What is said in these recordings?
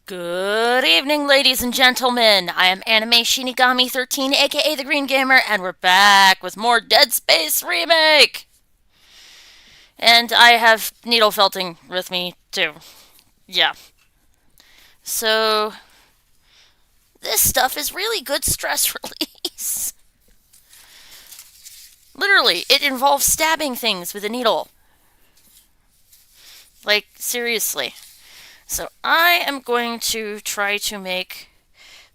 Good evening, ladies and gentlemen. I am Anime Shinigami 13, aka the Green Gamer, and we're back with more Deadspace Remake! And I have needle felting with me, too. Yeah. So, this stuff is really good stress release. Literally, it involves stabbing things with a needle. Like, seriously. So, I am going to try to make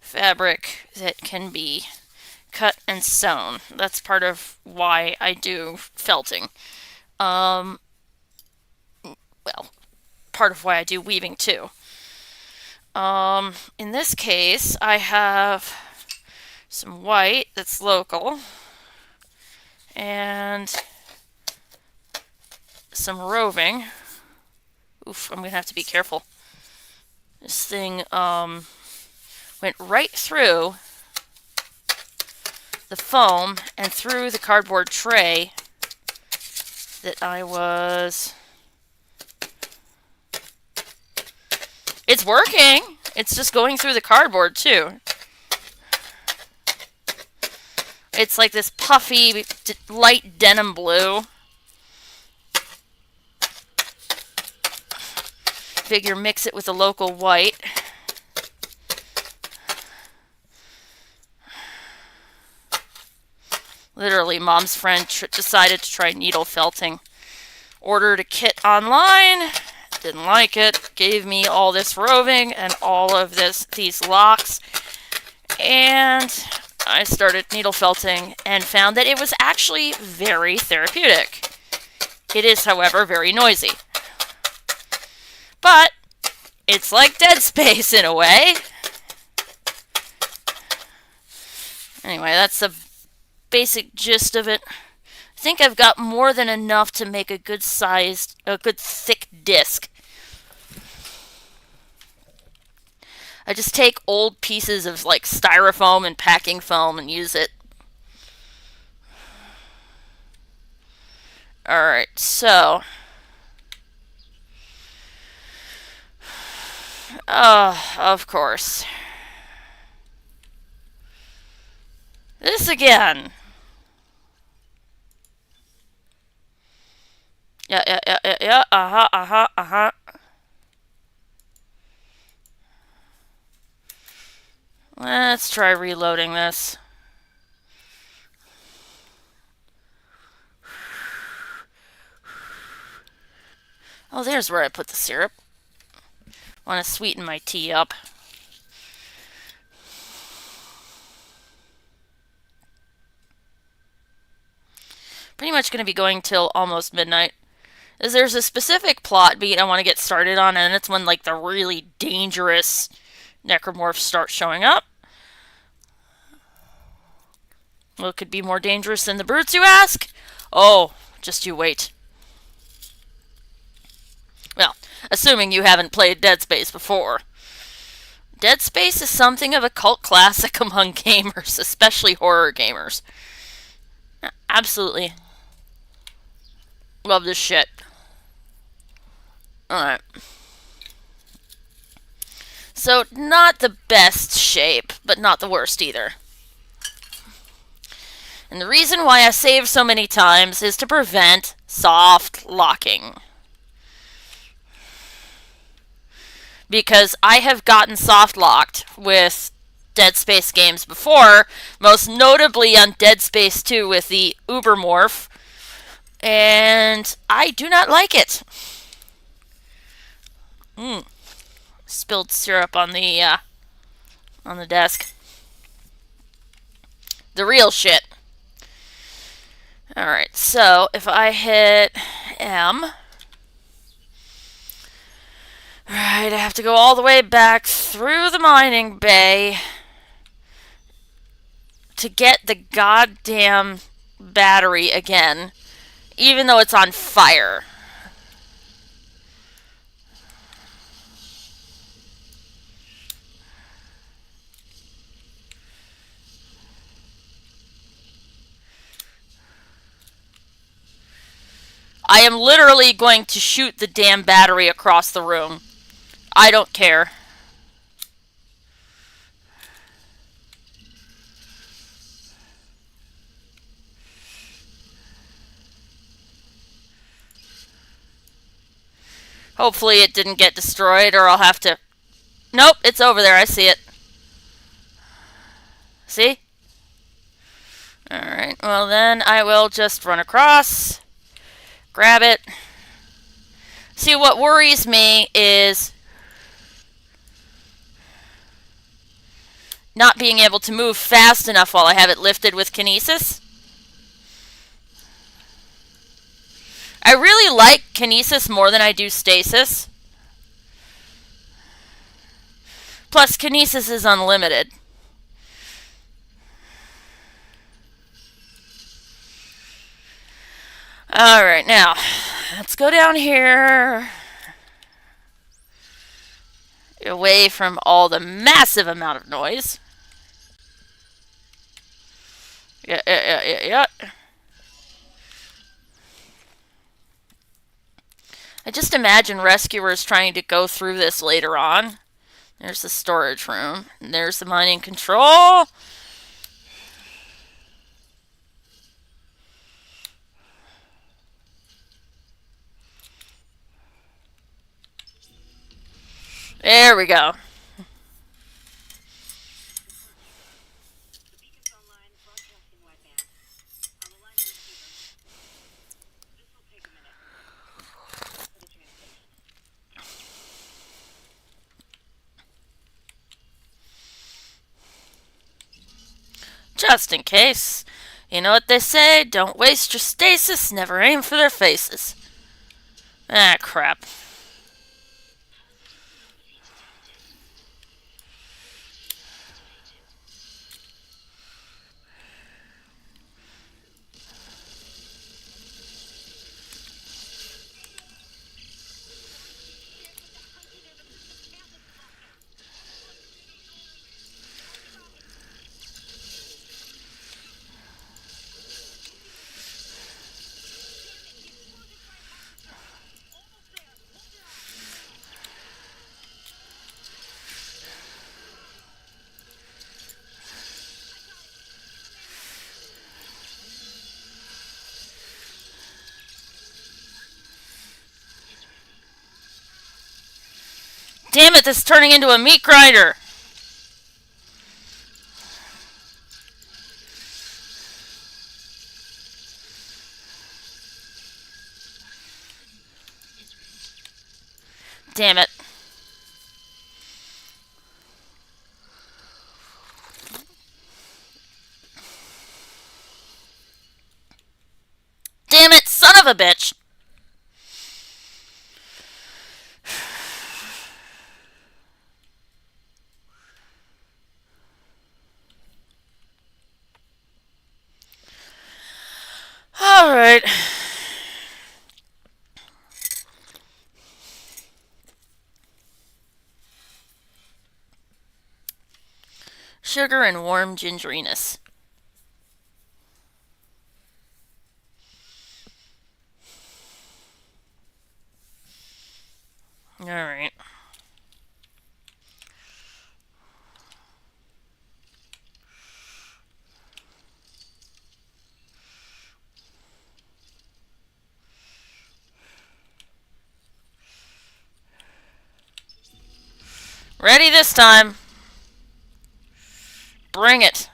fabric that can be cut and sewn. That's part of why I do felting. Um, well, part of why I do weaving too. In this case, I have some white that's local and some roving. Oof, I'm gonna have to be careful. This thing, went right through the foam and through the cardboard tray that I was... It's working! It's just going through the cardboard, too. It's like this puffy, light denim blue. Figure mix it with the local white. Literally, Mom's friend decided to try needle felting. Ordered a kit online. Didn't like it. Gave me all this roving and all of these locks. And I started needle felting and found that it was actually very therapeutic. It is, however, very noisy. But it's like Dead Space in a way. Anyway, that's the basic gist of it. I think I've got more than enough to make a good thick disc. I just take old pieces of like styrofoam and packing foam and use it. Alright, so... of course. This again. Yeah, uh-huh. Let's try reloading this. Oh, there's where I put the syrup. Want to sweeten my tea up. Pretty much going to be going till almost midnight. There's a specific plot beat I want to get started on, and it's when like the really dangerous necromorphs start showing up. What could be more dangerous than the brutes, you ask? Oh, just you wait. Well, assuming you haven't played Dead Space before. Dead Space is something of a cult classic among gamers, especially horror gamers. Absolutely. Love this shit. Alright. So, not the best shape, but not the worst either. And the reason why I save so many times is to prevent soft locking. Because I have gotten soft locked with Dead Space games before, most notably on Dead Space 2 with the Ubermorph, and I do not like it. Spilled syrup on the desk. The real shit. Alright, so if I hit M... Right, I have to go all the way back through the mining bay to get the goddamn battery again, even though it's on fire. I am literally going to shoot the damn battery across the room. I don't care. Hopefully it didn't get destroyed, or I'll have to... Nope, it's over there. I see it. See? Alright, well then I will just run across, grab it. See, what worries me is not being able to move fast enough while I have it lifted with kinesis. I really like kinesis more than I do stasis. Plus, kinesis is unlimited. Alright, now, let's go down here. Away from all the massive amount of noise. Yeah. I just imagine rescuers trying to go through this later on. There's the storage room. And there's the mining control. There we go. Just in case. You know what they say? Don't waste your stasis, never aim for their faces. Ah, crap. Damn it, this is turning into a meat grinder! Damn it. Damn it, son of a bitch! Alright. Sugar and warm gingeriness. Alright. Ready this time. Bring it.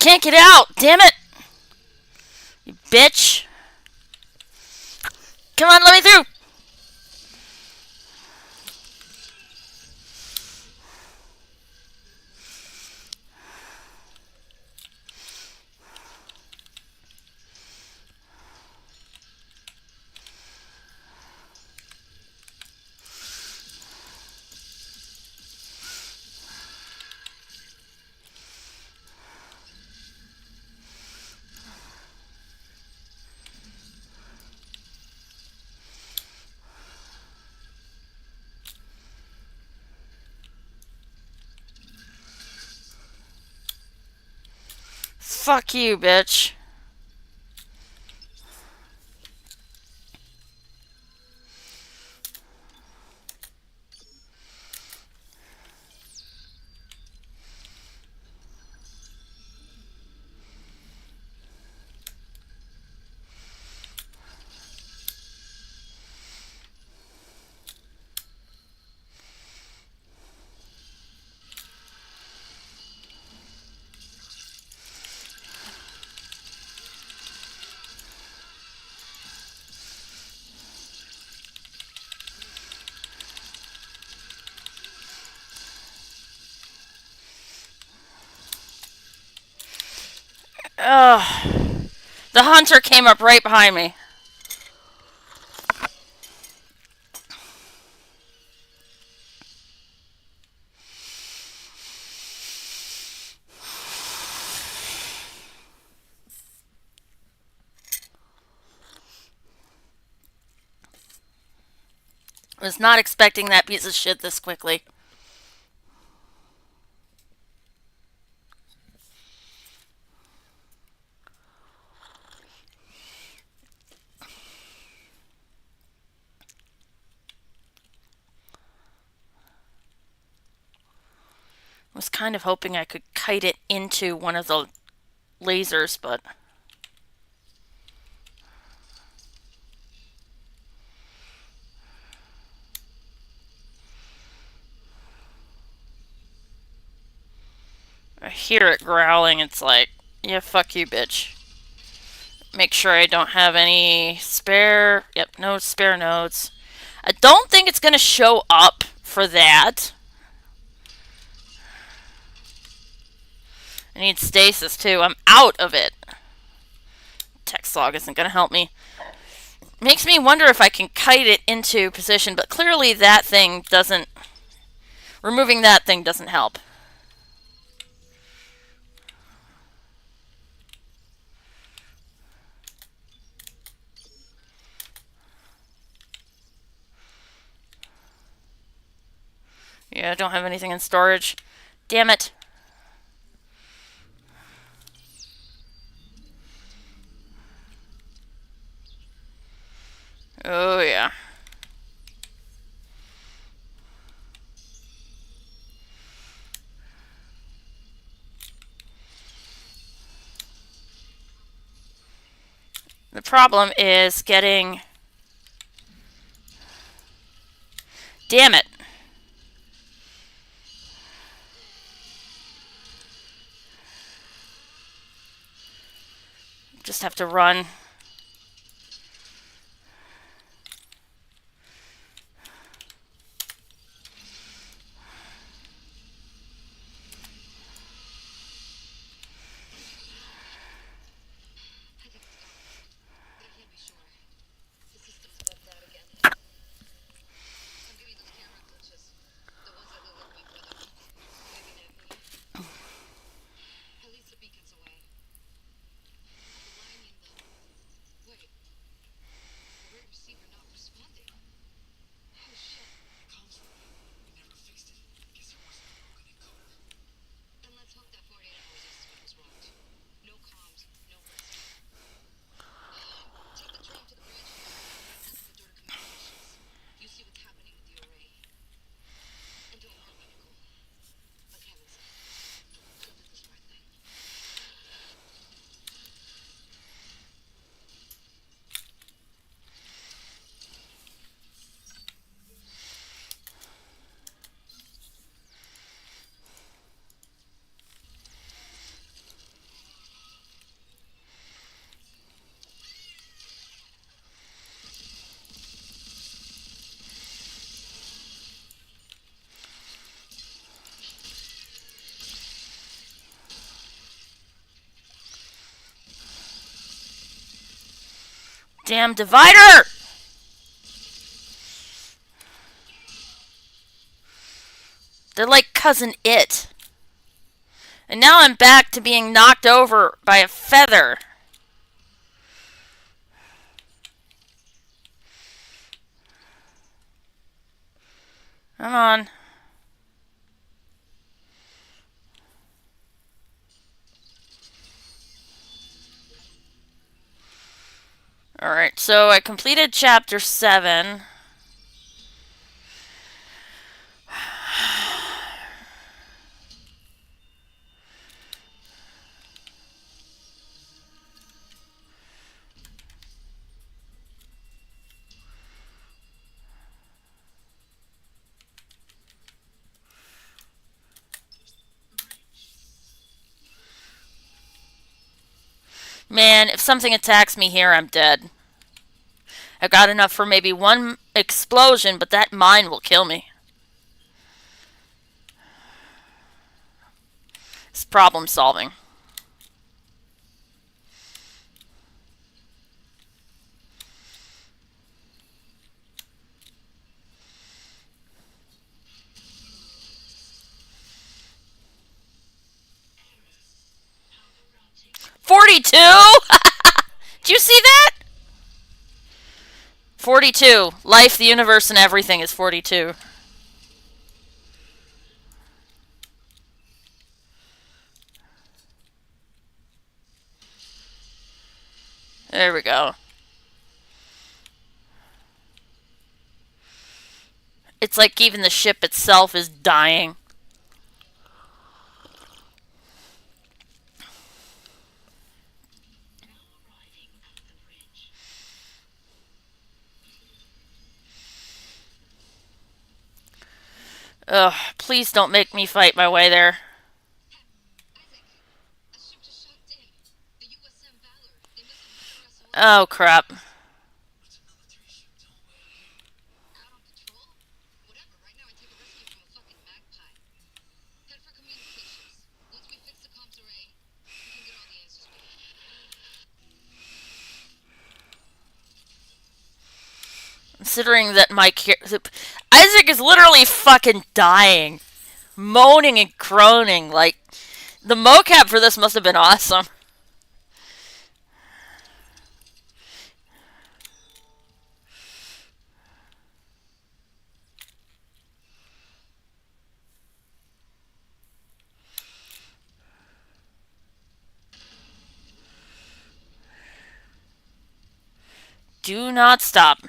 can't get out! Damn it! You bitch! Come on, let me through! Fuck you, bitch. Ugh. The hunter came up right behind me. Was not expecting that piece of shit this quickly. Was kind of hoping I could kite it into one of the lasers, but... I hear it growling. It's like, yeah, fuck you, bitch. Make sure I don't have any spare... Yep, no spare nodes. I don't think it's going to show up for that. I need stasis, too. I'm out of it. Text log isn't going to help me. Makes me wonder if I can kite it into position, but clearly that thing doesn't... Removing that thing doesn't help. Yeah, I don't have anything in storage. Damn it. Oh, yeah. The problem is getting... Damn it. Just have to run. Damn divider! They're like Cousin It. And now I'm back to being knocked over by a feather. Come on. Alright, so I completed chapter 7. Man, if something attacks me here, I'm dead. I got enough for maybe one explosion, but that mine will kill me. It's problem solving. $42? Did you see that? 42. Life, the universe, and everything is 42. There we go. It's like even the ship itself is dying. Ugh, please don't make me fight my way there. Oh, crap. Considering that Isaac is literally fucking dying. Moaning and groaning. Like, the mocap for this must have been awesome. Do not stop.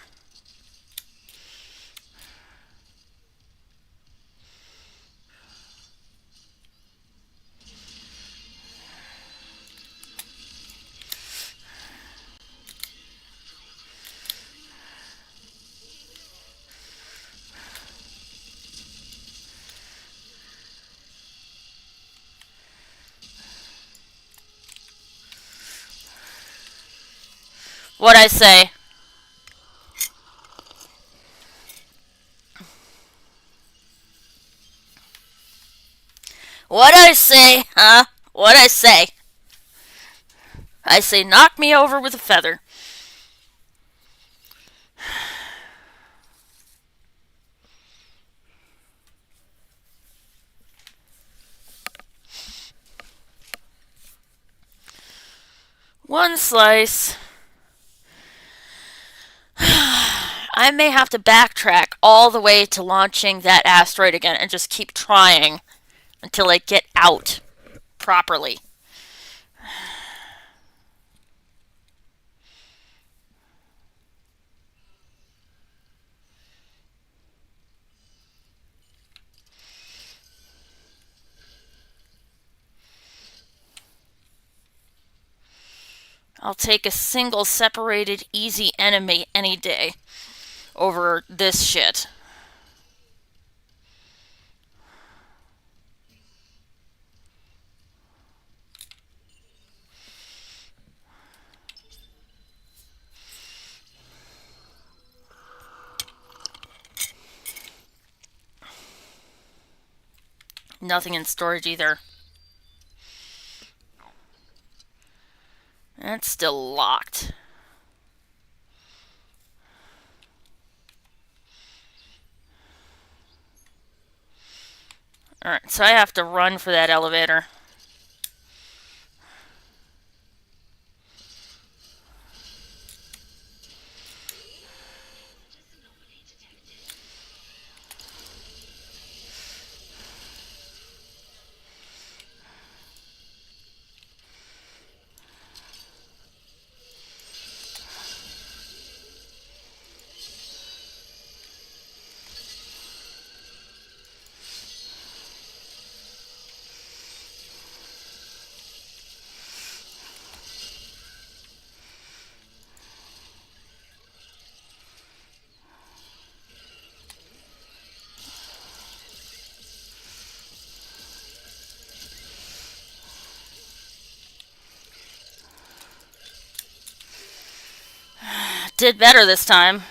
What'd I say? What'd I say, huh? What'd I say? I say knock me over with a feather. One slice. I may have to backtrack all the way to launching that asteroid again and just keep trying until I get out properly. I'll take a single separated easy enemy any day over this shit. Nothing in storage either. That's still locked. Alright, so I have to run for that elevator. Did better this time.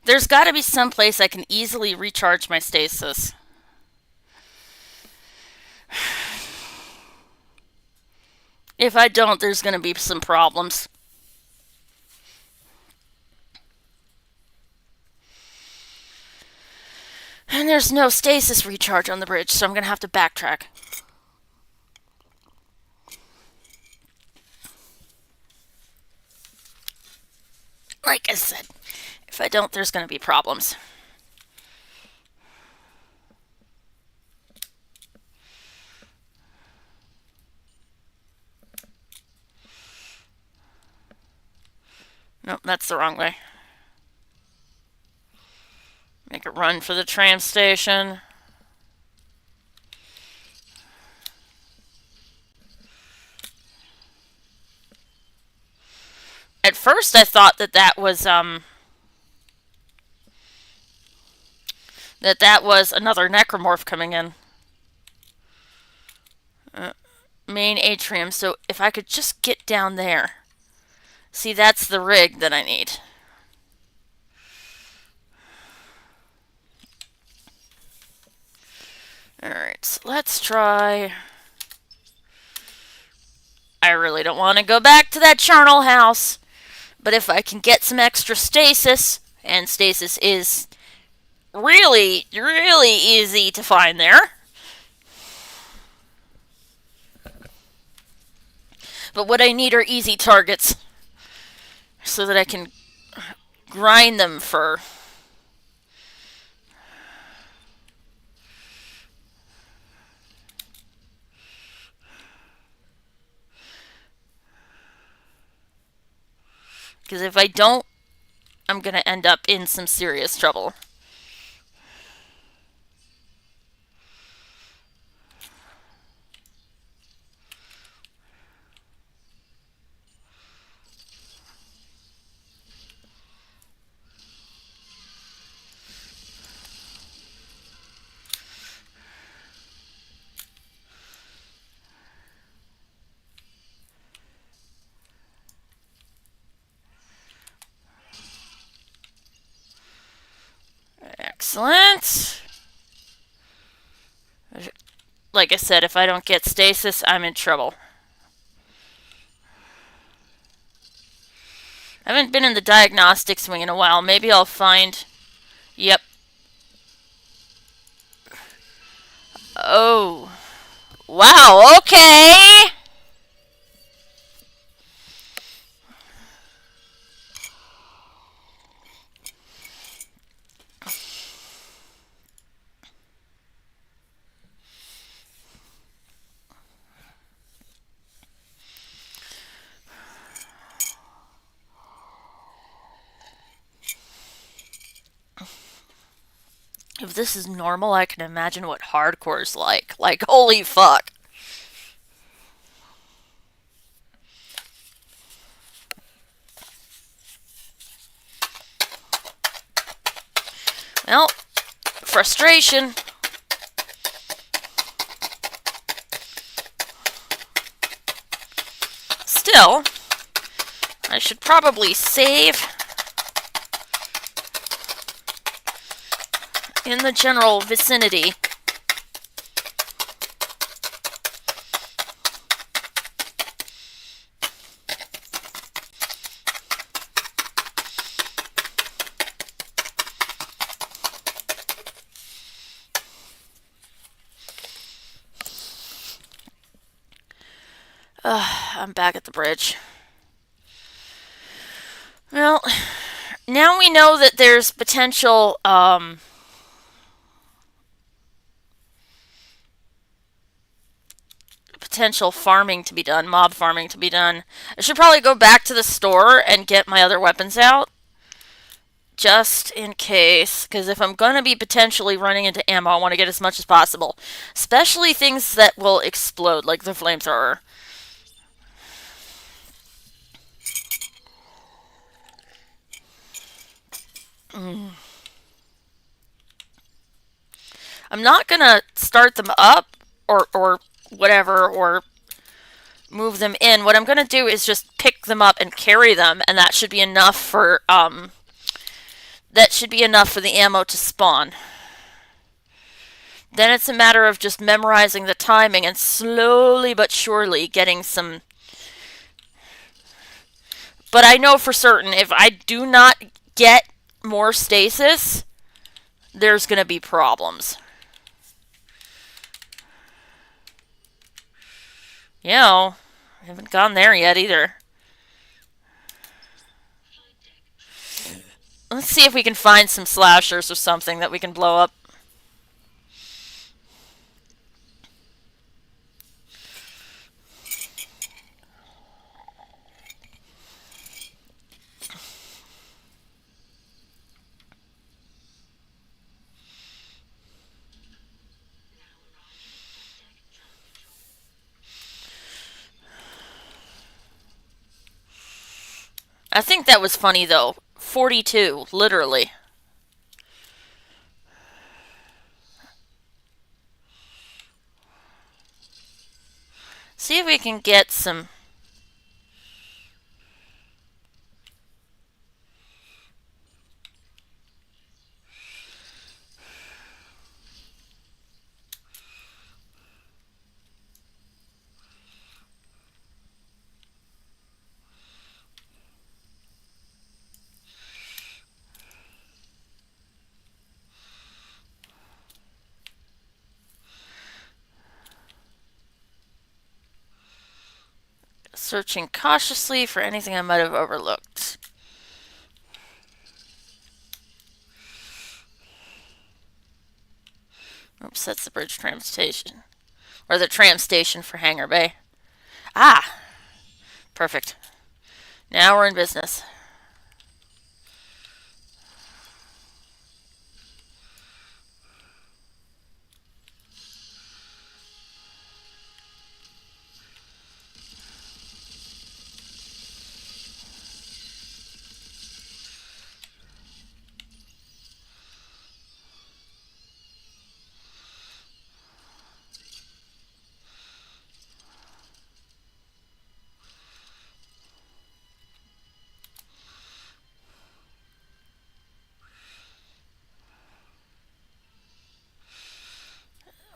There's got to be some place I can easily recharge my stasis. If I don't, there's going to be some problems. And there's no stasis recharge on the bridge, so I'm going to have to backtrack. Like I said, if I don't, there's going to be problems. Nope, that's the wrong way. Make a run for the tram station. At first I thought that was that was another necromorph coming in. Main atrium, so if I could just get down there. See, that's the rig that I need. Alright, so let's try... I really don't want to go back to that charnel house. But if I can get some extra stasis, and stasis is really, really easy to find there. But what I need are easy targets, so that I can grind them for... Because if I don't, I'm going to end up in some serious trouble. Excellent. Like I said, if I don't get stasis, I'm in trouble. I haven't been in the diagnostics wing in a while. Maybe I'll find... Yep. Oh. Wow, okay! If this is normal, I can imagine what hardcore's like. Like, holy fuck. Well, frustration. Still, I should probably save in the general vicinity. I'm back at the bridge. Well, now we know that there's potential farming to be done, mob farming to be done. I should probably go back to the store and get my other weapons out. Just in case, because if I'm going to be potentially running into ammo, I want to get as much as possible. Especially things that will explode, like the flamethrower. I'm not going to start them up or whatever, or move them in. What I'm going to do is just pick them up and carry them, and that should be enough for the ammo to spawn. Then it's a matter of just memorizing the timing and slowly but surely getting some. But I know for certain if I do not get more stasis, there's going to be problems. You know, I haven't gone there yet either. Let's see if we can find some slashers or something that we can blow up. I think that was funny though. 42, literally. See if we can get some. Searching cautiously for anything I might have overlooked. Oops, that's the bridge tram station. Or the tram station for Hangar Bay. Ah! Perfect. Now we're in business.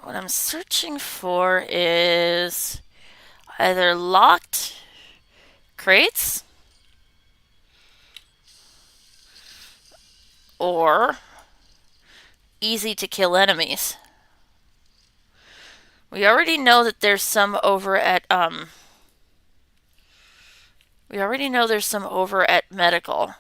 What I'm searching for is either locked crates or easy to kill enemies. We already know that there's some over at medical.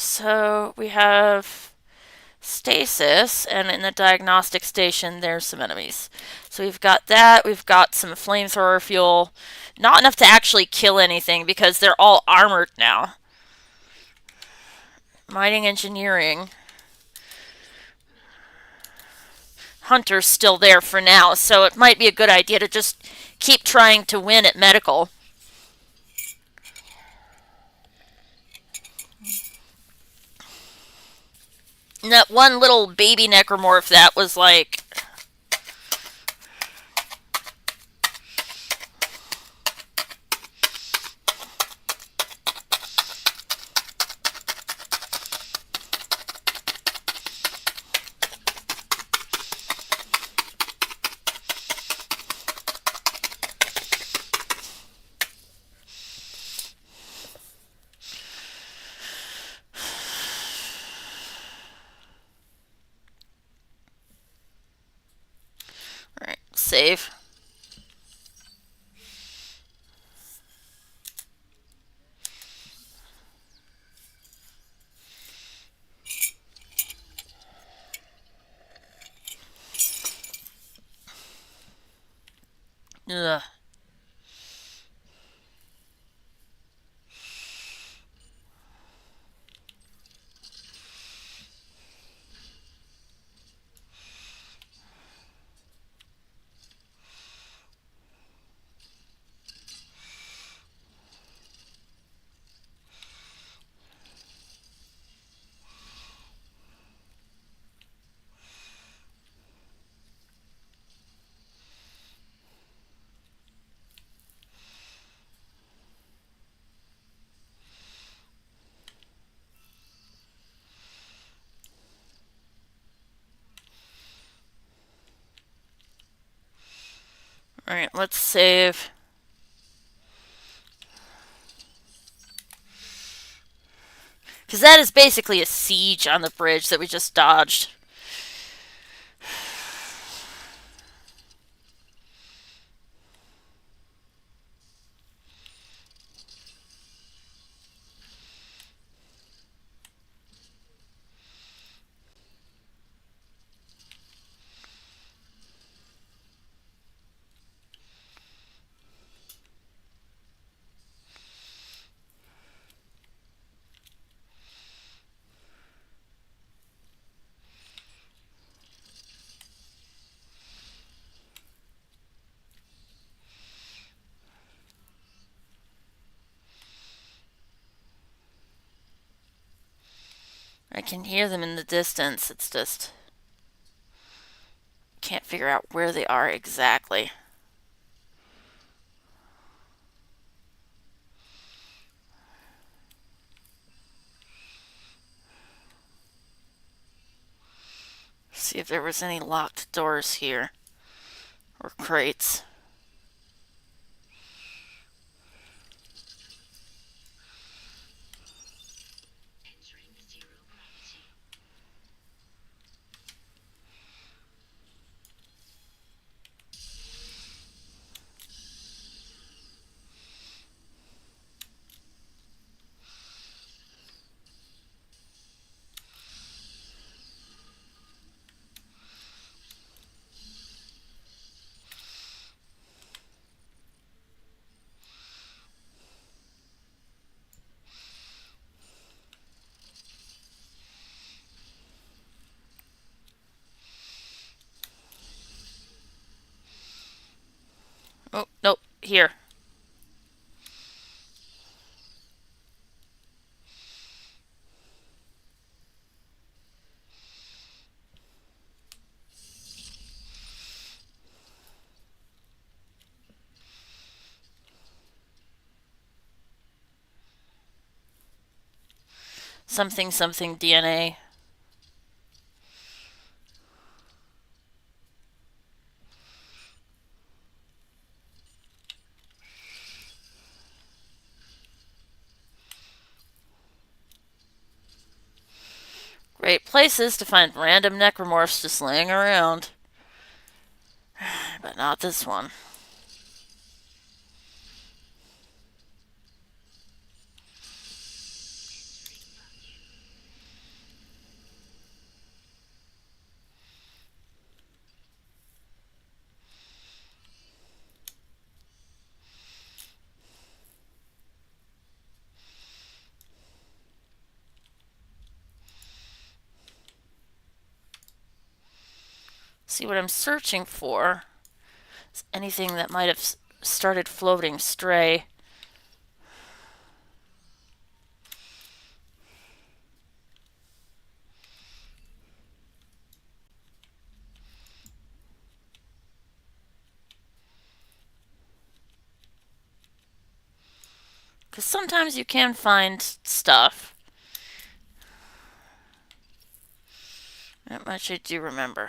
So we have stasis, and in the diagnostic station there's some enemies. So we've got that, we've got some flamethrower fuel. Not enough to actually kill anything because they're all armored now. Mining engineering. Hunter's still there for now, so it might be a good idea to just keep trying to win at medical. And that one little baby necromorph that was like... save. Ugh. Alright, let's save. Because that is basically a siege on the bridge that we just dodged. I can hear them in the distance. It's just... can't figure out where they are exactly. See if there was any locked doors here. Or crates. Oh, nope. Here. Something something DNA. Great places to find random necromorphs just laying around. But not this one. See, what I'm searching for is anything that might have started floating stray. Because sometimes you can find stuff. That much I do remember.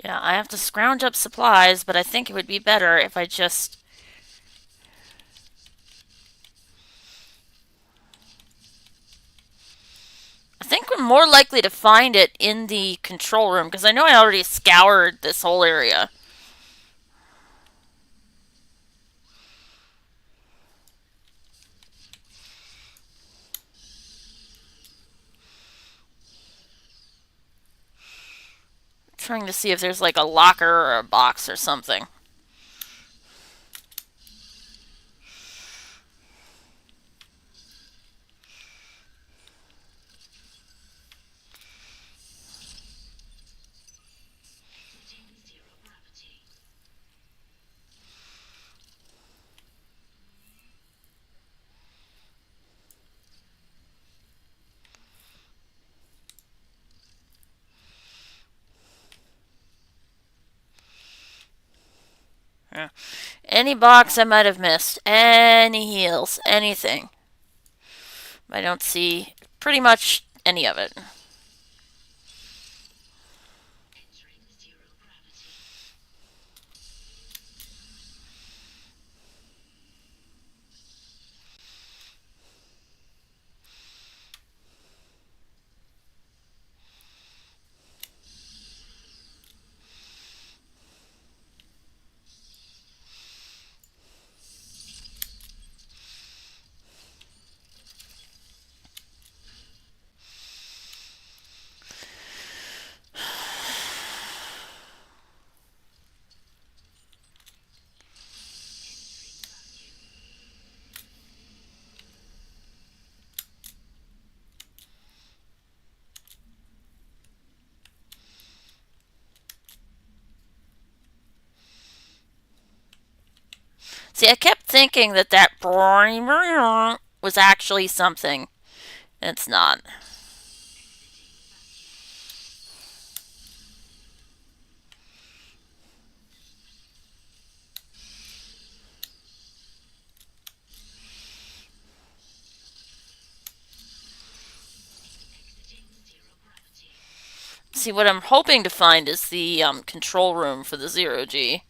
Yeah, I have to scrounge up supplies, but I think it would be better if I just... I think we're more likely to find it in the control room, because I know I already scoured this whole area. Trying to see if there's like a locker or a box or something. Yeah. Any box I might have missed. Any heals. Anything. I don't see pretty much any of it. See, I kept thinking that that was actually something. It's not. See, what I'm hoping to find is the control room for the Zero-G.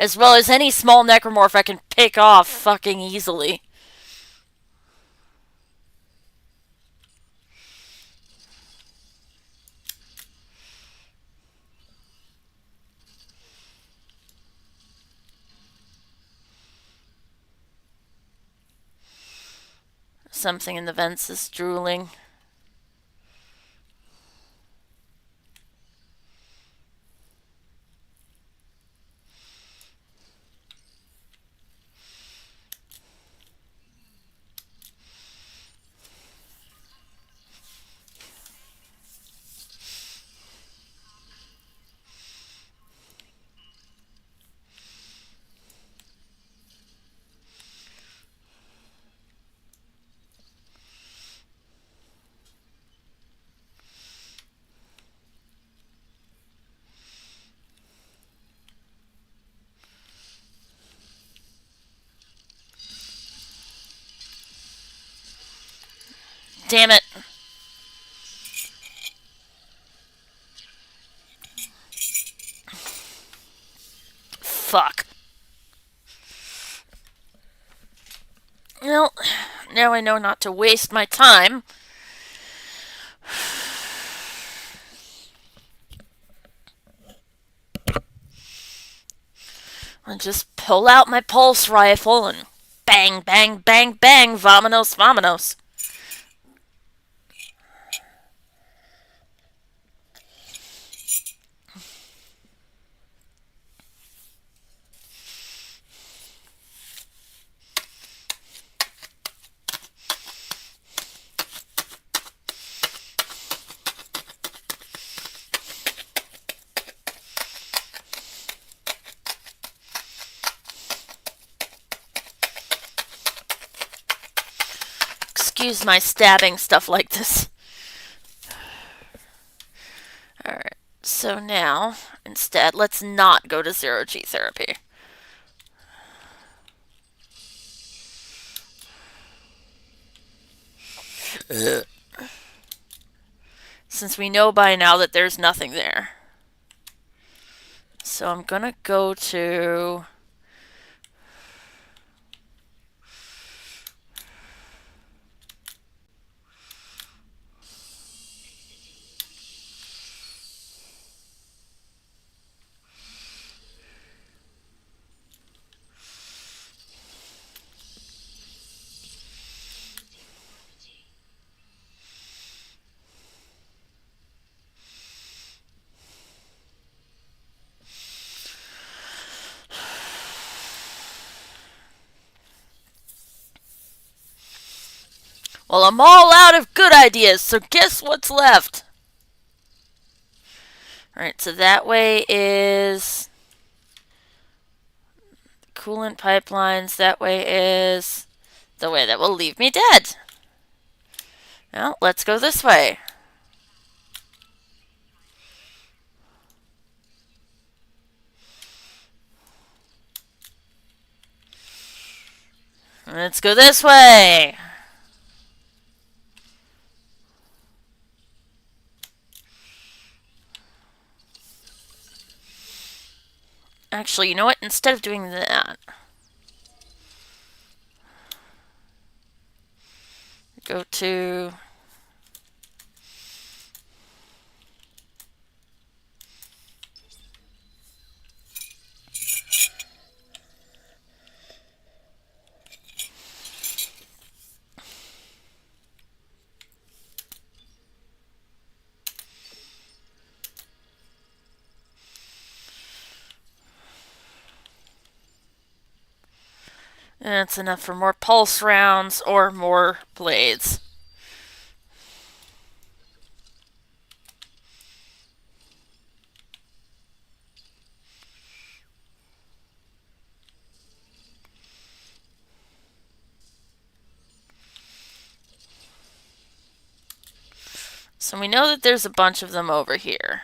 As well as any small necromorph I can pick off fucking easily. Something in the vents is drooling. Damn it. Fuck. Well, now I know not to waste my time. I'll just pull out my pulse rifle and bang, bang, bang, bang, vamonos, vamonos. Excuse my stabbing stuff like this. Alright, so now, instead, let's not go to Zero-G therapy. since we know by now that there's nothing there. So I'm gonna go to... Well, I'm all out of good ideas, so guess what's left? Alright, so that way is coolant pipelines. That way is the way that will leave me dead. Well, let's go this way. Let's go this way. Actually, you know what? Instead of doing that, go to... And that's enough for more pulse rounds or more blades. So we know that there's a bunch of them over here.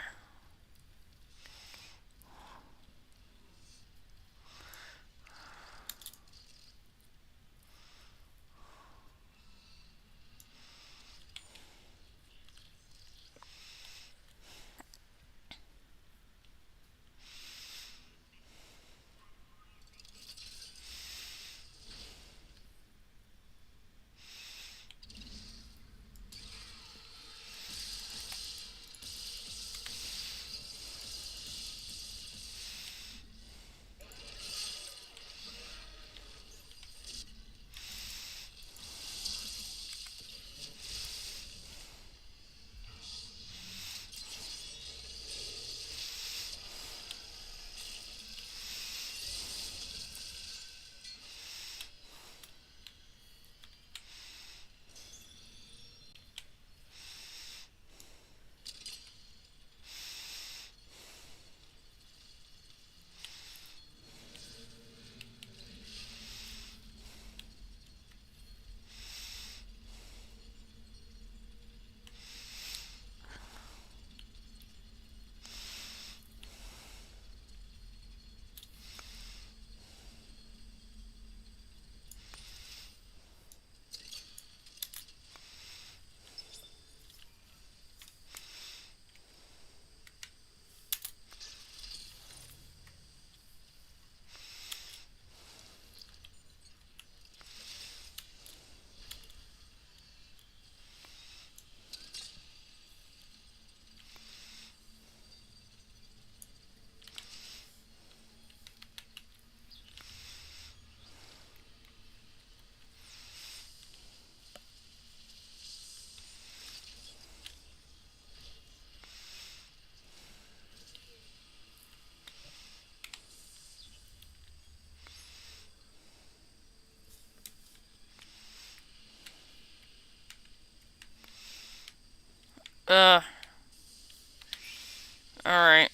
Alright.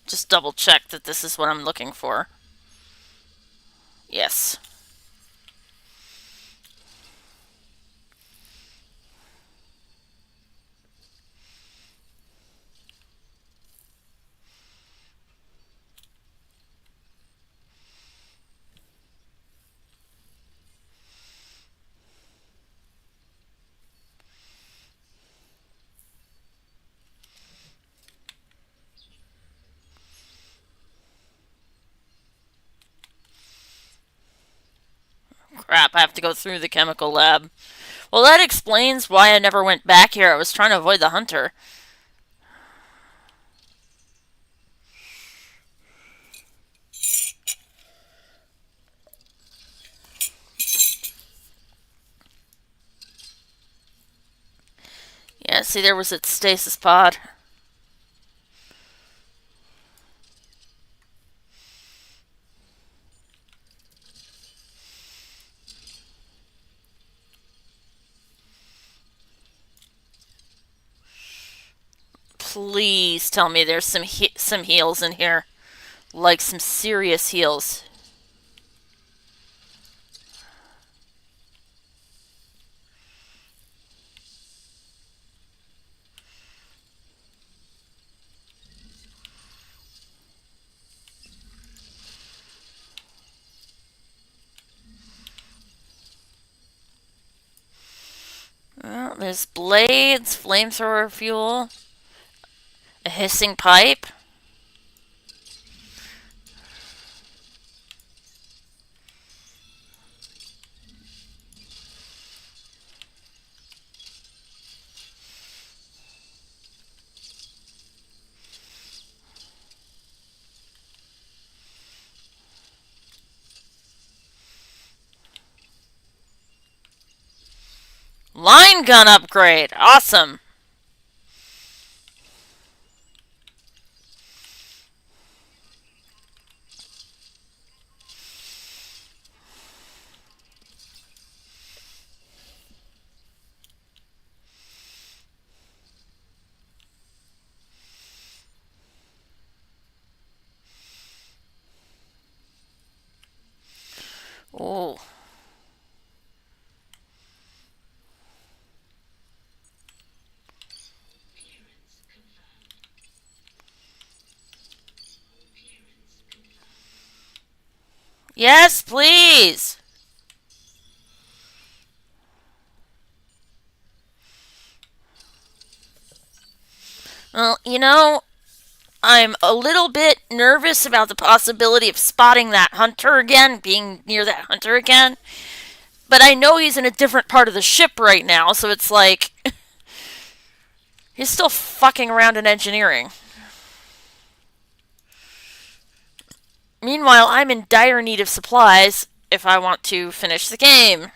Just double check that this is what I'm looking for. Yes. crap, I have to go through the chemical lab. Well, that explains why I never went back here. I was trying to avoid the hunter. Yeah, see, there was its stasis pod. Please tell me there's some heals in here. Like some serious heals. Well, there's blades, flamethrower fuel, a hissing pipe. Line gun upgrade! Awesome! Oh. Yes, please! Well, you know, I'm a little bit nervous about the possibility of spotting that hunter again, being near that hunter again. But I know he's in a different part of the ship right now, so it's like... he's still fucking around in engineering. Meanwhile, I'm in dire need of supplies if I want to finish the game.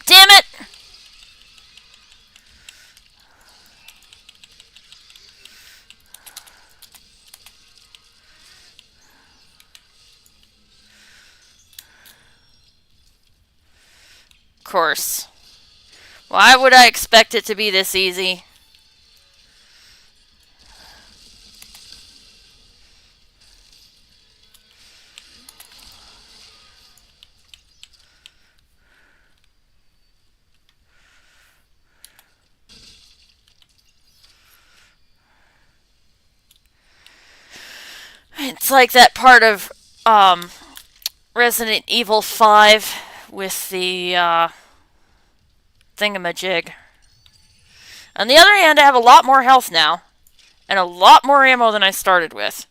Damn it! Of course. Why would I expect it to be this easy? It's like that part of Resident Evil 5 with the thingamajig. On the other hand, I have a lot more health now, and a lot more ammo than I started with.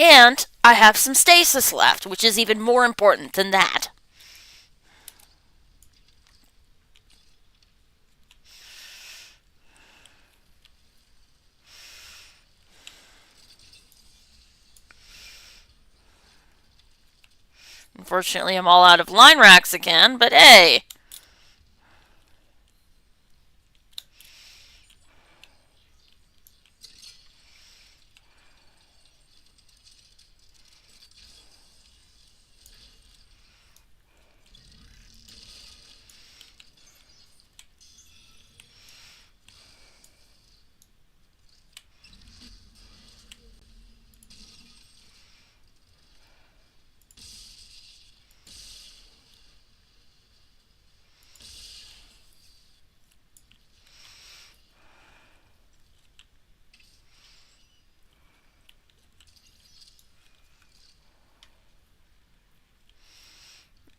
And I have some stasis left, which is even more important than that. Unfortunately, I'm all out of line racks again, but hey.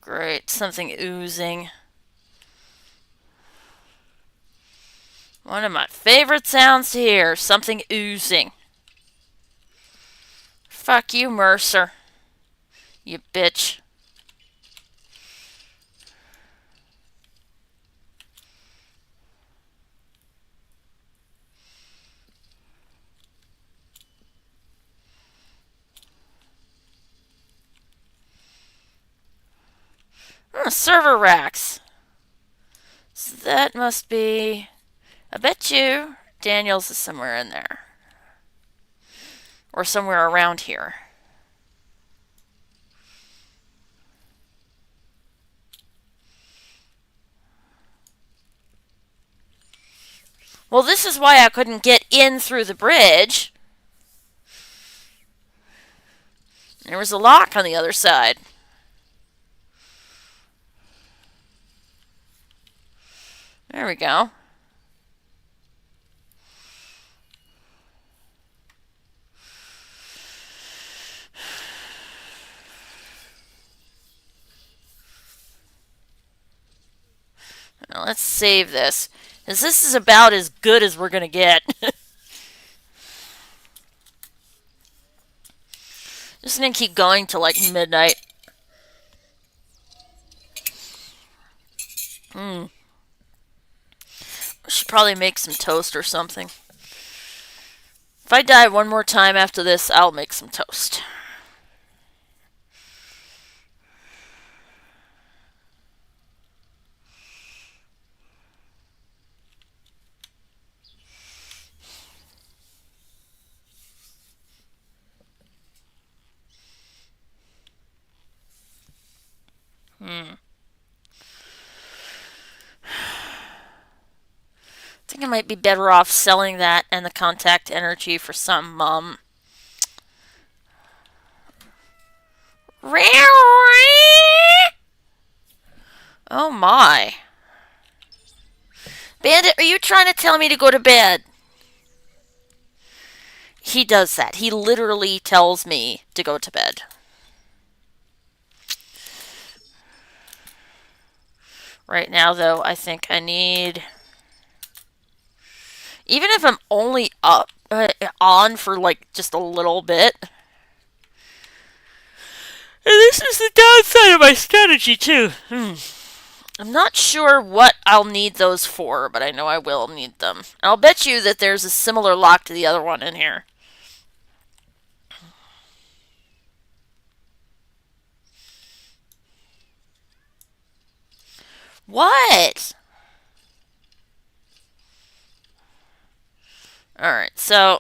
great. Something oozing. One of my favorite sounds to hear. Something oozing. Fuck you, Mercer. You bitch. Server racks. So that must be... I bet you Daniels is somewhere in there. Or somewhere around here. Well, this is why I couldn't get in through the bridge. There was a lock on the other side. There we go. Now let's save this, because this is about as good as we're going to get. Just going to keep going till like midnight. I should probably make some toast or something. If I die one more time after this, I'll make some toast. I think I might be better off selling that and the contact energy for some, Oh my. Bandit, are you trying to tell me to go to bed? He does that. He literally tells me to go to bed. Right now, though, I think I need... Even if I'm only up on for, like, just a little bit. And this is the downside of my strategy, too. I'm not sure what I'll need those for, but I know I will need them. And I'll bet you that there's a similar lock to the other one in here. What? Alright, so...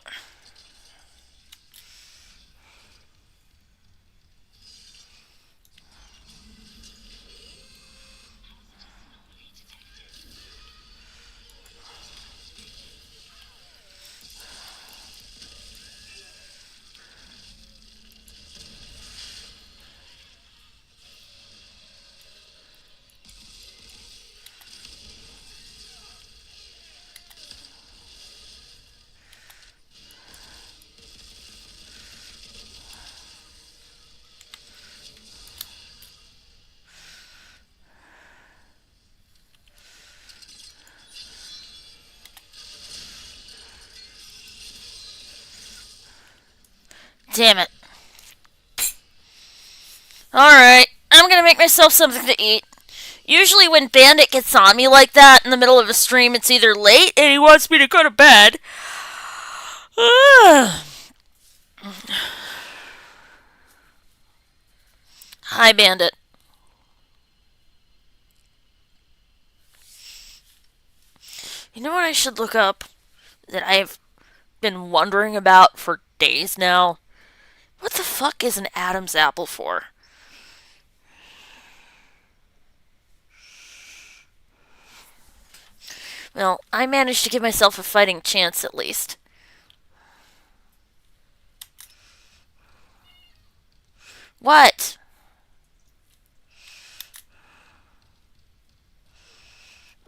Damn it. Alright, I'm gonna make myself something to eat. Usually when Bandit gets on me like that in the middle of a stream, it's either late and he wants me to go to bed. Hi, Bandit. You know what I should look up that I've been wondering about for days now? What the fuck is an Adam's apple for? Well, I managed to give myself a fighting chance at least. What?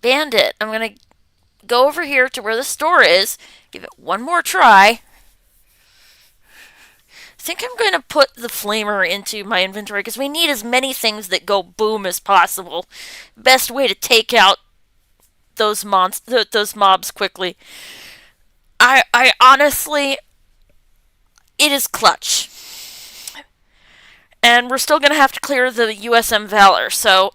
Bandit, I'm gonna go over here to where the store is, give it one more try. think I'm going to put the flamer into my inventory because we need as many things that go boom as possible. Best way to take out those mobs quickly. I honestly, it is clutch, and we're still gonna have to clear the USM Valor. So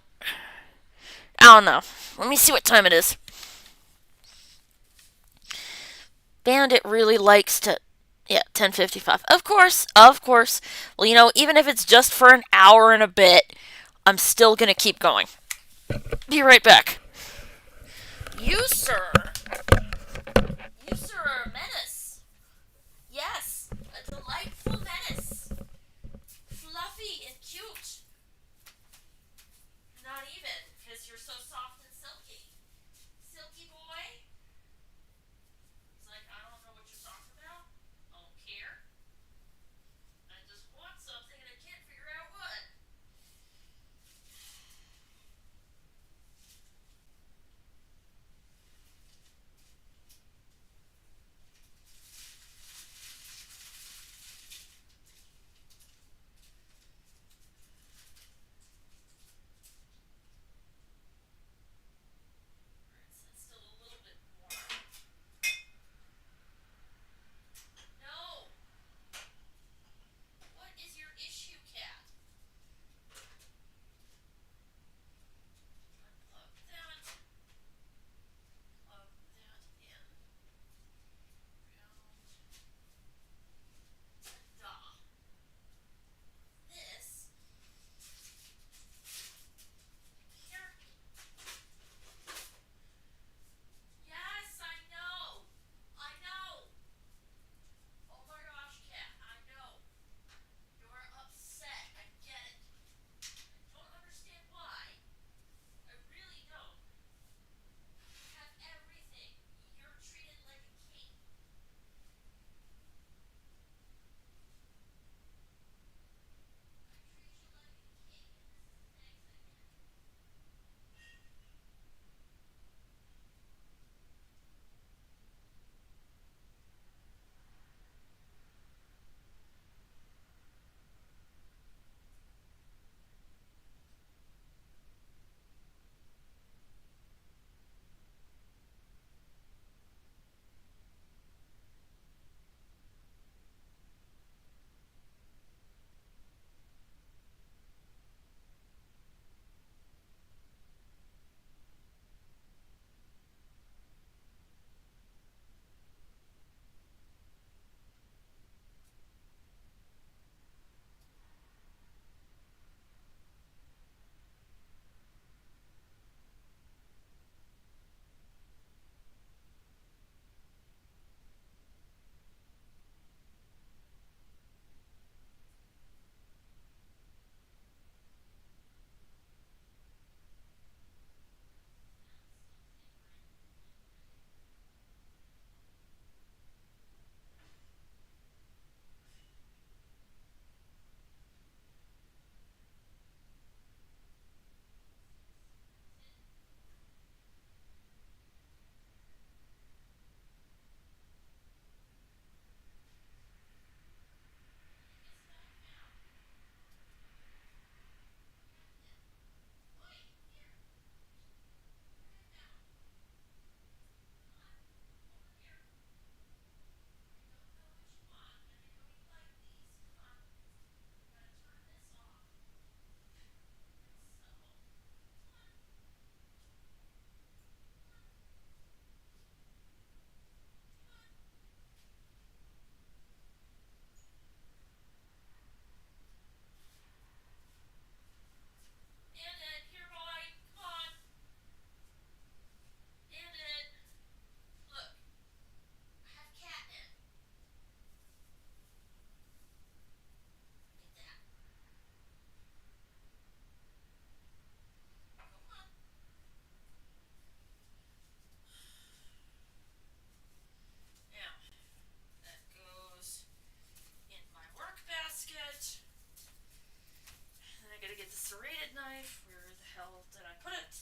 I don't know. Let me see what time it is. Bandit really likes to. Yeah, 10:55. Of course, of course. Well, even if it's just for an hour and a bit, I'm still gonna keep going. Be right back. You, sir. You, sir, are a menace. Yes, a delightful menace. Fluffy and cute. Not even, because you're so soft and silky. Silky boy? He's like, I don't know what you're talking about. I don't care. I just want something and I can't figure out what. It's still a little bit more. No! What is your issue, cat? Plug that. Plug that in. Duh. This. Here. Yes, I know. I know. Oh my gosh, cat. I know. You're upset. I get it. I don't understand why. I really don't. You have everything. You're treated like a king. I treat you like a king, and this is the thanks I get. Bandit, here, boy. Come on. Bandit. Look. I have catnip. Get that. Come on. Now, that goes in my work basket. Then I gotta get the serrated knife. Where the hell did I put it?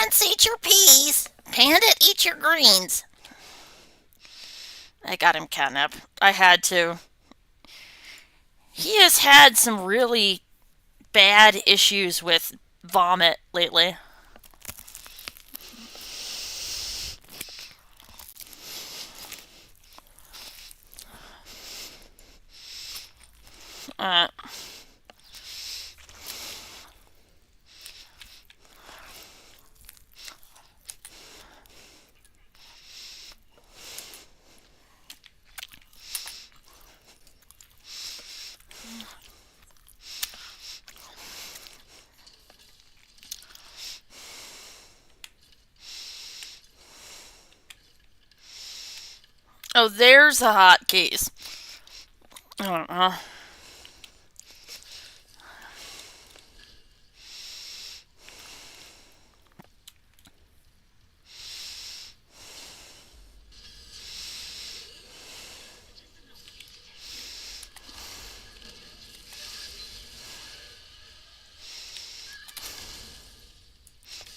Ants, eat your peas. Panda, eat your greens. I got him catnip. I had to. He has had some really bad issues with vomit lately. Uh, oh, there's the hotkeys. I don't know.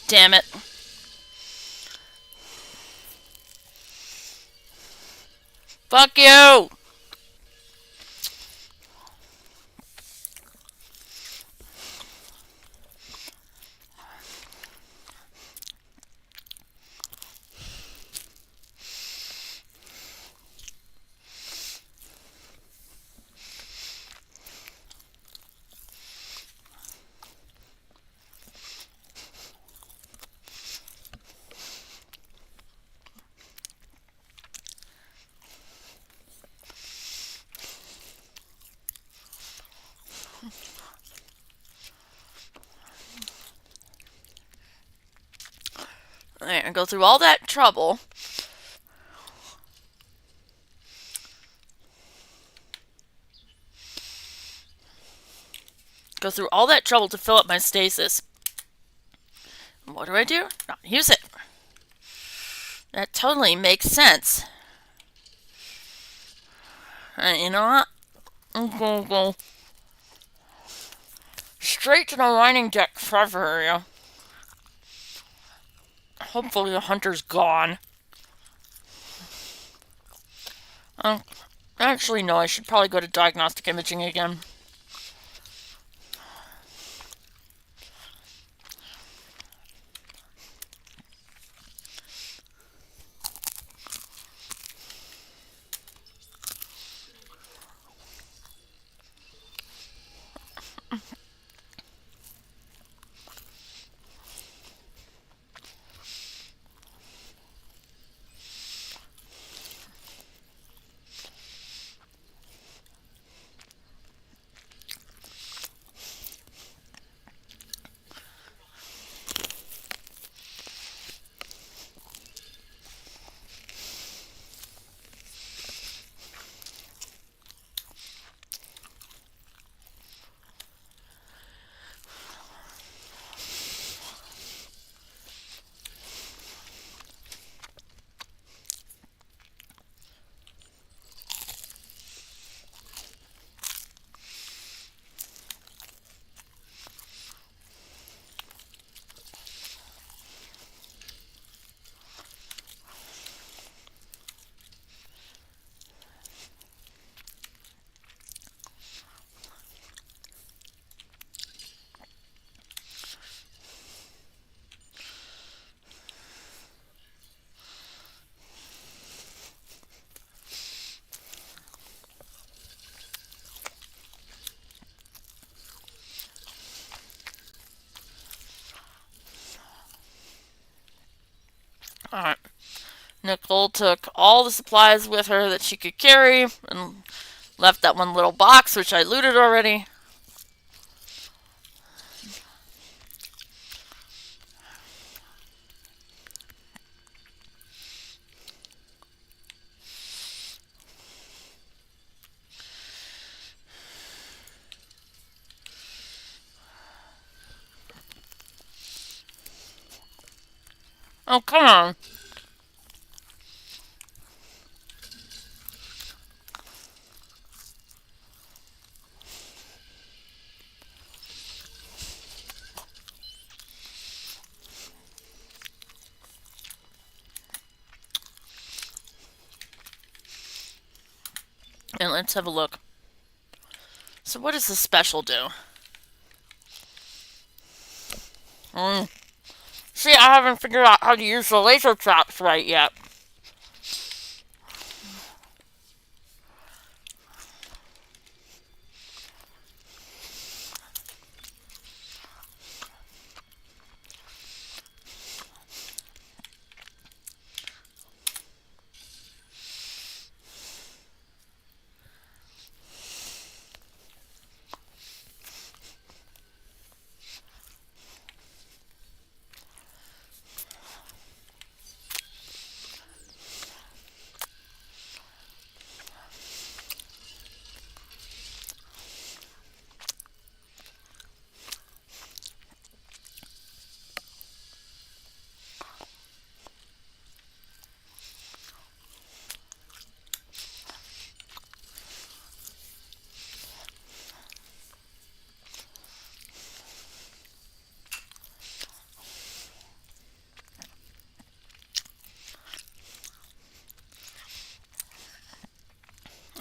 Damn it. Fuck you! Alright, I go through all that trouble. Go through all that trouble to fill up my stasis. What do? Not use it. That totally makes sense. You know what? I'm gonna go straight to the mining deck treasure area. Hopefully the hunter's gone. Actually, no, I should probably go to diagnostic imaging again. Alright. Nicole took all the supplies with her that she could carry and left that one little box, which I looted already. Oh, come on. And let's have a look. So what does the special do? See, I haven't figured out how to use the laser traps right yet.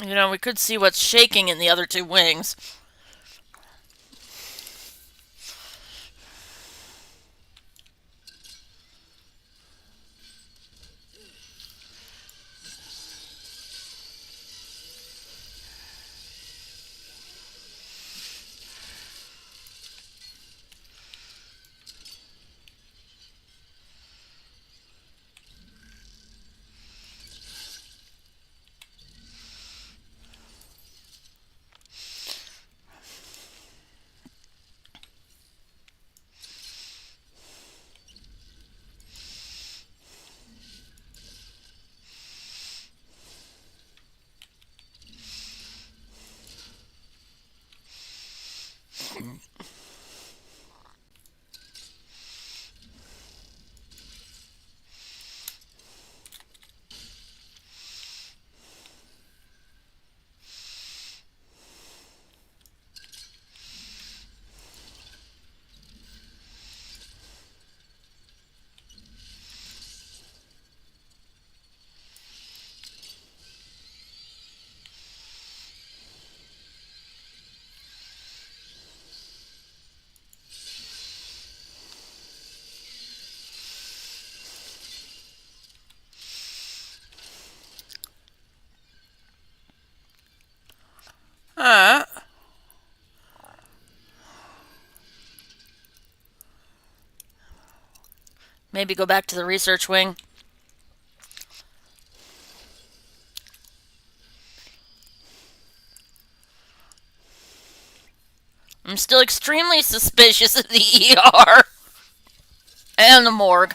You know, we could see what's shaking in the other two wings. Alright. Maybe go back to the research wing. I'm still extremely suspicious of the ER and the morgue.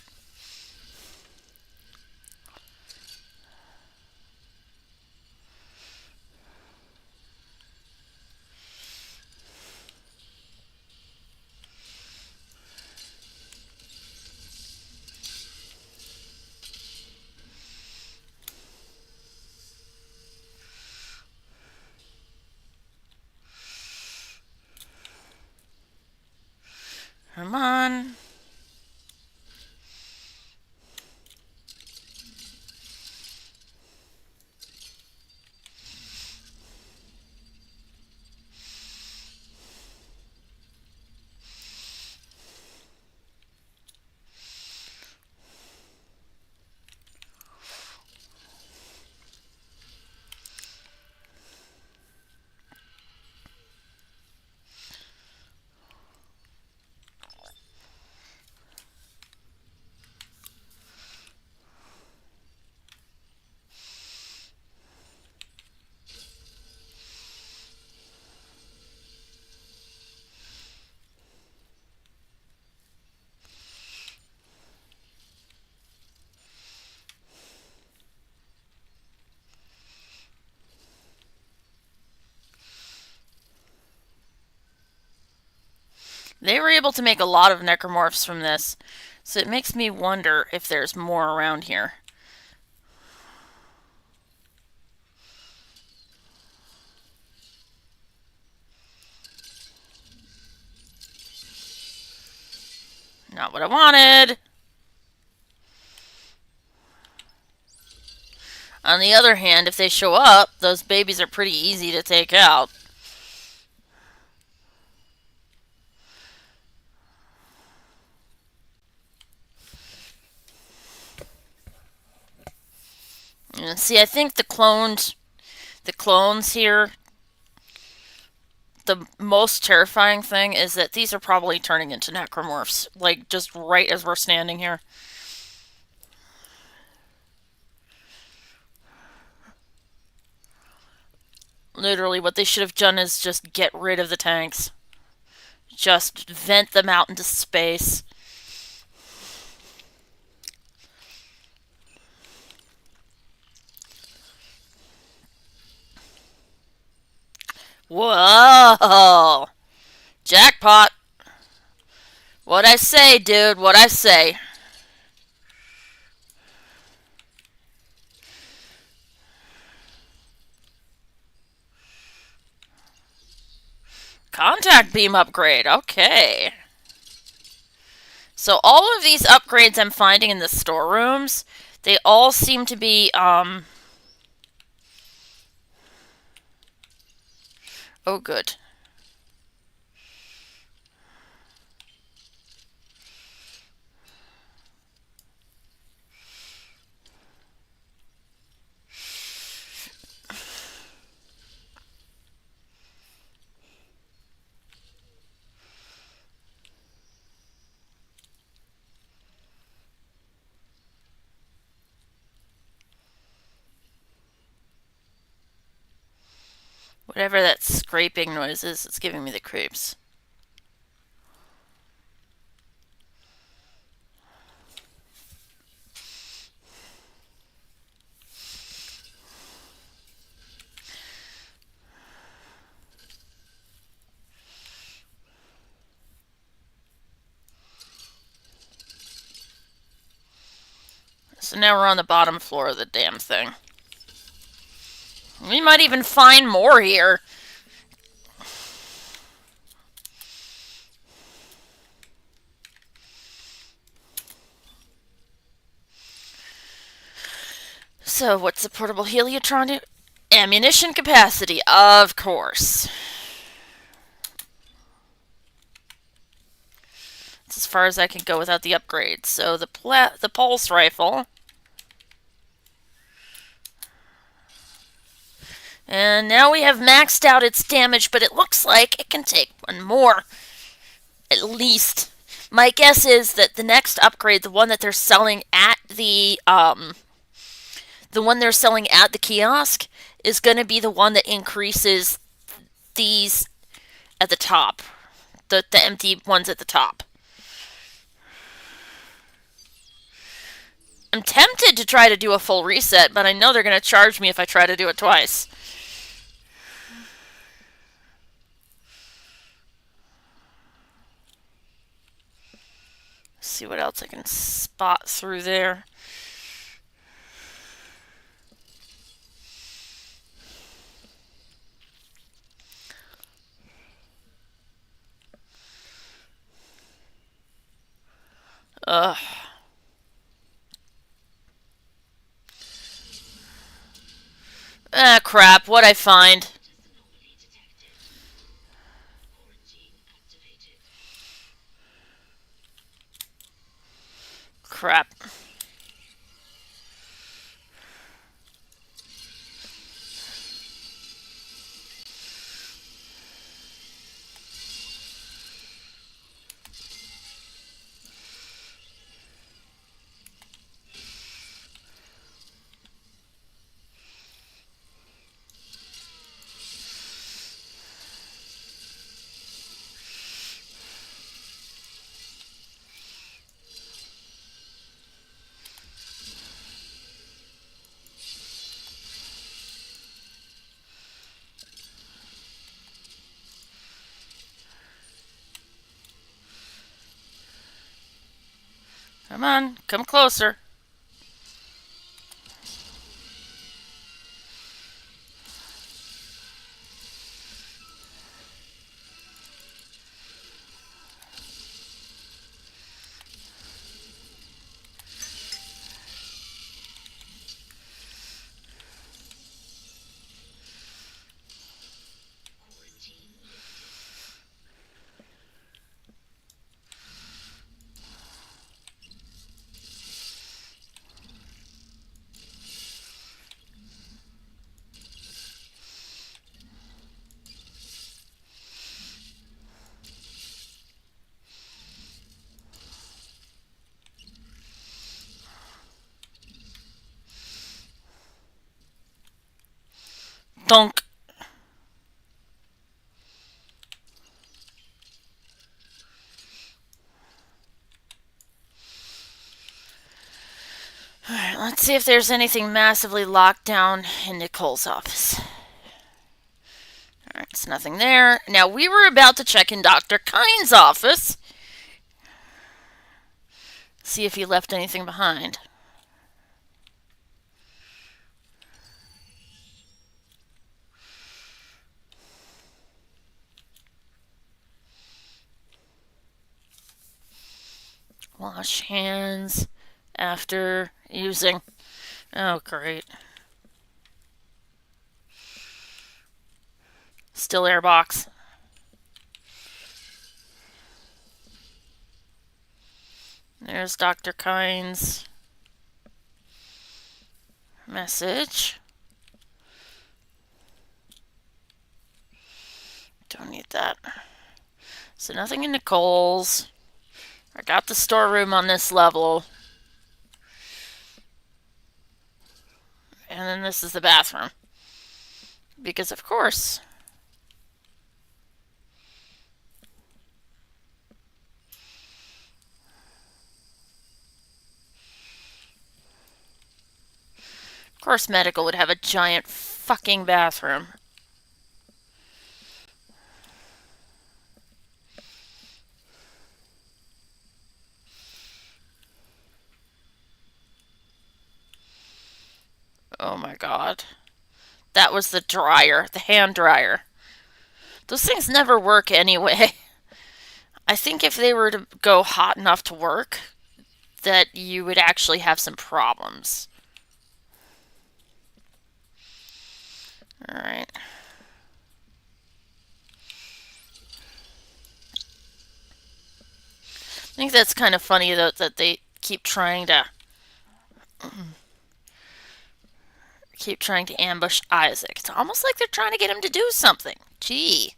Come on. They were able to make a lot of necromorphs from this, so it makes me wonder if there's more around here. Not what I wanted. On the other hand, if they show up, those babies are pretty easy to take out. And see, I think the clones here, the most terrifying thing is that these are probably turning into necromorphs, like just right as we're standing here. Literally, what they should have done is just get rid of the tanks. Just vent them out into space. Whoa! Jackpot! What'd I say, dude? What'd I say? Contact beam upgrade. Okay. So all of these upgrades I'm finding in the storerooms, they all seem to be, oh, good. Whatever that scraping noise is, it's giving me the creeps. So now we're on the bottom floor of the damn thing. We might even find more here. So, what's the portable heliotron do? Ammunition capacity, of course. It's as far as I can go without the upgrades. So, the pulse rifle. And now we have maxed out its damage, but it looks like it can take one more. At least. My guess is that the next upgrade, the one that they're selling at the kiosk, is going to be the one that increases these at the top. The empty ones at the top. I'm tempted to try to do a full reset, but I know they're going to charge me if I try to do it twice. Let's see what else I can spot through there. Ugh. Ah, crap. What'd I find? Crap. Come on, come closer. Let's see if there's anything massively locked down in Nicole's office. Alright, there's nothing there. Now, we were about to check in Dr. Kine's office. See if he left anything behind. Wash hands after using. Oh, great. Still air box. There's Dr. Kine's message. Don't need that. So nothing in Nicole's. I got the storeroom on this level. And then this is the bathroom. Because of course. Of course medical would have a giant fucking bathroom. Oh my god. That was the dryer, the hand dryer. Those things never work anyway. I think if they were to go hot enough to work, that you would actually have some problems. Alright. I think that's kind of funny, though, that they keep trying to ambush Isaac. It's almost like they're trying to get him to do something. Gee.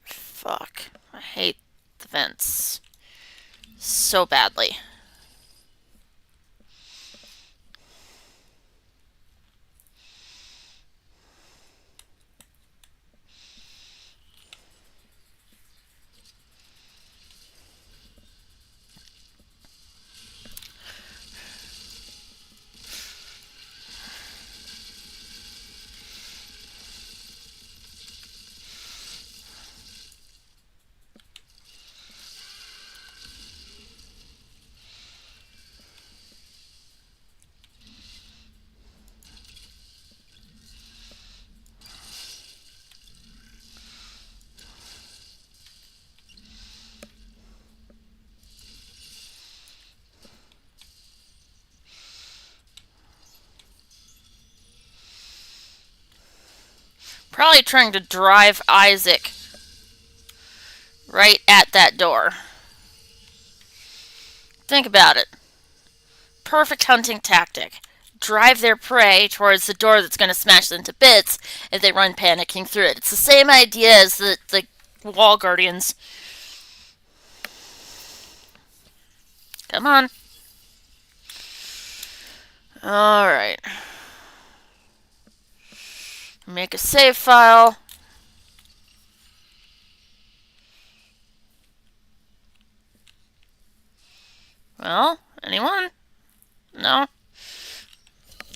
Fuck. I hate the vents so badly. Probably trying to drive Isaac right at that door. Think about it. Perfect hunting tactic. Drive their prey towards the door that's going to smash them to bits if they run panicking through it. It's the same idea as the wall guardians. Come on. Alright. Make a save file. Well, anyone? No?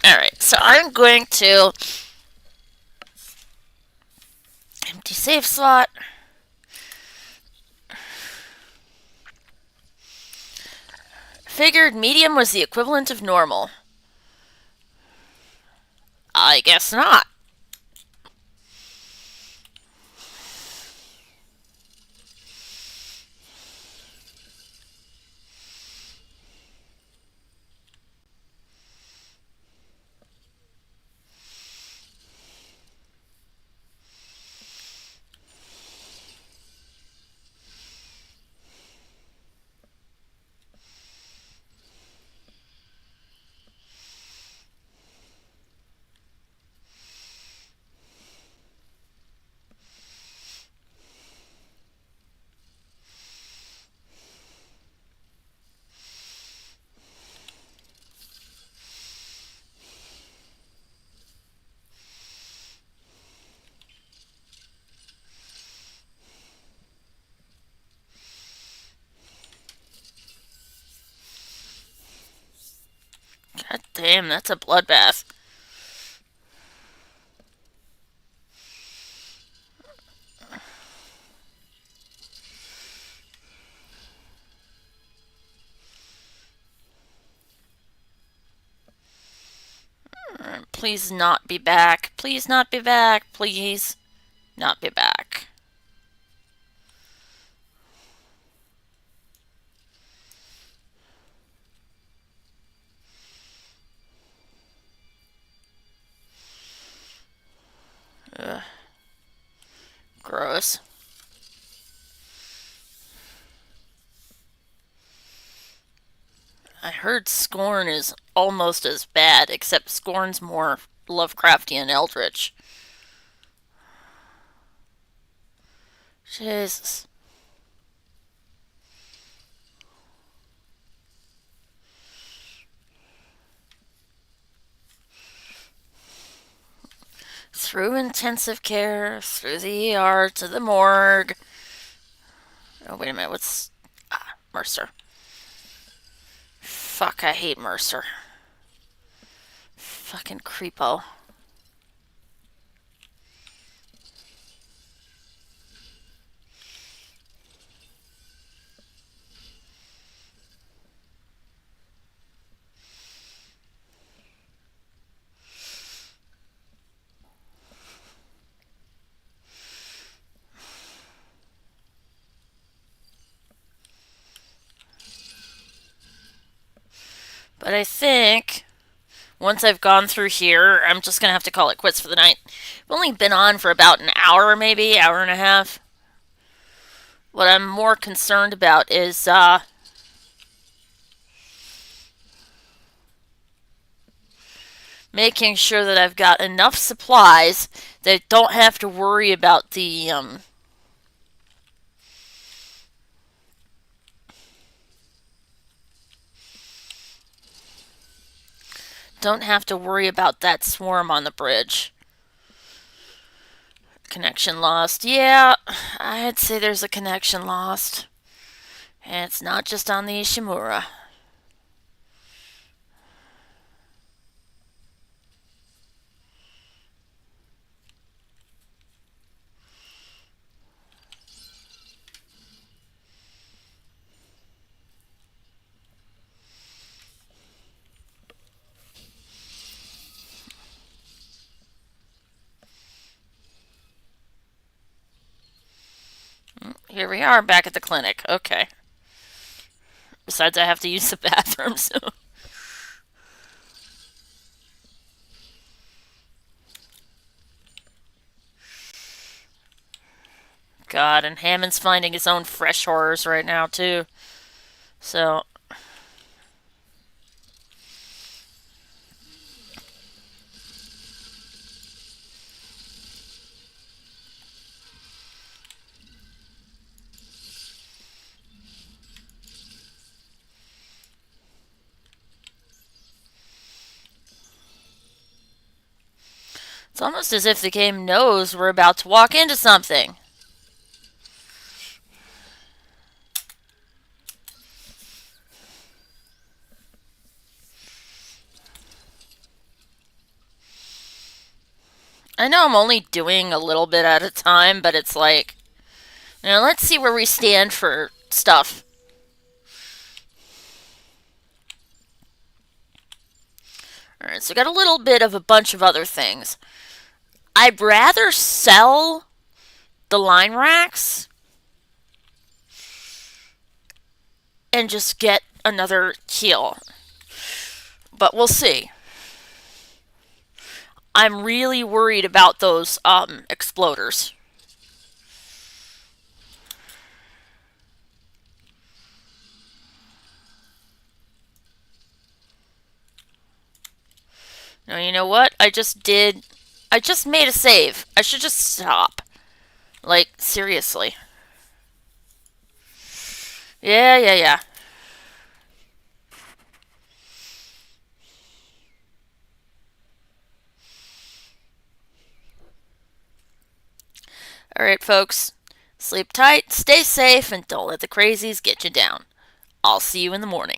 Alright, so I'm going to empty save slot. Figured medium was the equivalent of normal. I guess not. Damn, that's a bloodbath. Please not be back. Please not be back. Please not be back. Ugh. Gross. I heard Scorn is almost as bad, except Scorn's more Lovecraftian eldritch. Jesus. Through intensive care, through the ER, to the morgue. Oh, wait a minute, what's... Mercer. Fuck, I hate Mercer. Fucking creepo. But I think once I've gone through here, I'm just gonna have to call it quits for the night. I've only been on for about an hour, maybe, hour and a half. What I'm more concerned about is, making sure that I've got enough supplies that I don't have to worry about the, don't have to worry about that swarm on the bridge. Connection lost. Yeah, I'd say there's a connection lost. And it's not just on the Ishimura. Here we are, back at the clinic. Okay. Besides, I have to use the bathroom, so... God, and Hammond's finding his own fresh horrors right now, too. So... It's almost as if the game knows we're about to walk into something. I know I'm only doing a little bit at a time, but it's like... Now, let's see where we stand for stuff. Alright, so we got a little bit of a bunch of other things. I'd rather sell the line racks and just get another heal. But we'll see. I'm really worried about those exploders. Now, you know what? I just made a save. I should just stop. Like, seriously. Yeah. Alright, folks. Sleep tight, stay safe, and don't let the crazies get you down. I'll see you in the morning.